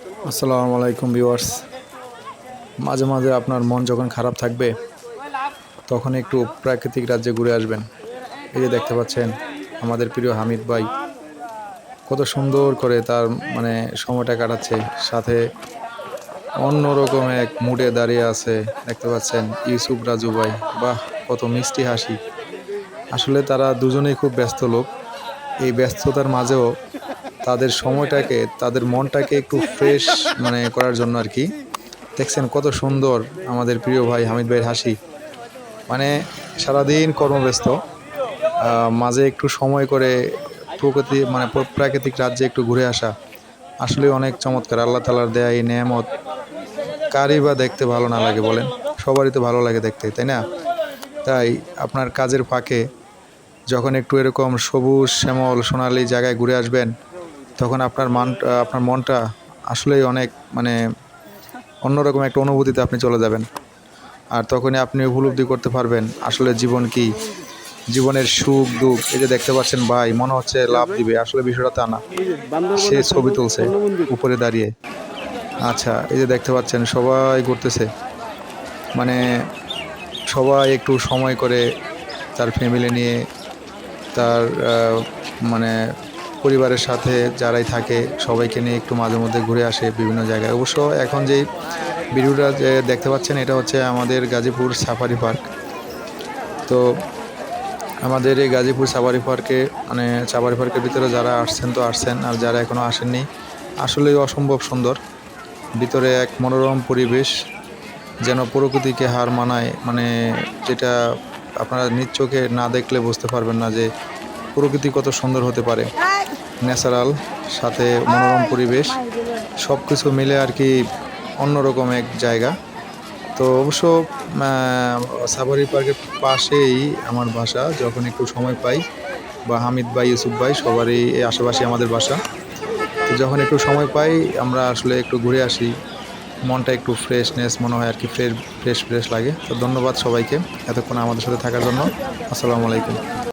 আসসালামু আলাইকুম ভিউয়ার্স। মাঝে মাঝে আপনার মন যখন খারাপ থাকবে তখন একটু প্রাকৃতিক রাজ্যে ঘুরে আসবেন। এই যে দেখতে পাচ্ছেন আমাদের প্রিয় হামিদ ভাই কত সুন্দর করে তার সময়টা কাটাচ্ছে, সাথে অন্যরকম এক মুডে দাঁড়িয়ে আছে। দেখতে পাচ্ছেন ইউসুফ রাজু ভাই, বাহ কত মিষ্টি হাসি। আসলে তারা দুজনেই খুব ব্যস্ত লোক। এই ব্যস্ততার মাঝেও তাদের সময়টাকে, তাদের মনটাকে একটু ফ্রেশ করার জন্য আর কি। দেখছেন কত সুন্দর আমাদের প্রিয় ভাই হামিদ ভাইয়ের হাসি। মানে সারাদিন কর্মব্যস্ত, মাঝে একটু সময় করে প্রকৃতি প্রাকৃতিক রাজ্যে একটু ঘুরে আসা আসলে অনেক চমৎকার। আল্লাহ তাআলার দেয়া এই নেয়ামত কারই বা দেখতে ভালো না লাগে বলেন? সবারই তো ভালো লাগে দেখতে, তাই না? তাই আপনার কাজের ফাঁকে যখন একটু এরকম সবুজ শ্যামল সোনালি জায়গায় ঘুরে আসবেন, তখন আপনার মনটা আসলেই অনেক অন্যরকম একটা অনুভূতিতে আপনি চলে যাবেন। আর তখনই আপনি উপলব্ধি করতে পারবেন আসলে জীবন কি, জীবনের সুখ দুঃখ। এই যে দেখতে পাচ্ছেন ভাই মনে হচ্ছে লাভ দিবে, আসলে বিষয়টা তা না। সে ছবি তুলছে উপরে দাঁড়িয়ে। আচ্ছা, এই যে দেখতে পাচ্ছেন সবাই ঘুরতেছে, মানে সবাই একটু সময় করে তার ফ্যামিলি নিয়ে, তার মানে পরিবারের সাথে যারাই থাকে সবাইকে নিয়ে একটু মাঝে মধ্যে ঘুরে আসে বিভিন্ন জায়গায়। অবশ্য এখন যেই ভিডিওটা যে দেখতে পাচ্ছেন এটা হচ্ছে আমাদের গাজীপুর সাফারি পার্ক। তো আমাদের এই গাজীপুর সাফারি পার্কে সাফারি পার্কের ভিতরে যারা আসছেন তো আসছেন, আর যারা এখনও আসেননি, আসলেই অসম্ভব সুন্দর। ভিতরে এক মনোরম পরিবেশ, যেন প্রকৃতিকে হার মানায়। যেটা আপনারা নিজ চোখে না দেখলে বুঝতে পারবেন না যে প্রকৃতি কত সুন্দর হতে পারে। ন্যাচারাল, সাথে মনোরম পরিবেশ, সব কিছু মিলে আর কি অন্যরকম এক জায়গা। তো অবশ্য সাফারি পার্কের পাশেই আমার বাসা। যখন একটু সময় পাই, বা হামিদ ভাই ইউসুফ ভাই সবারই এই আশেপাশে আমাদের বাসা। তো যখন একটু সময় পাই আমরা আসলে একটু ঘুরে আসি, মনটা একটু ফ্রেশনেস মনে হয় আর কি, ফ্রেশ ফ্রেশ লাগে। তো ধন্যবাদ সবাইকে এতক্ষণ আমাদের সাথে থাকার জন্য। আসসালামু আলাইকুম।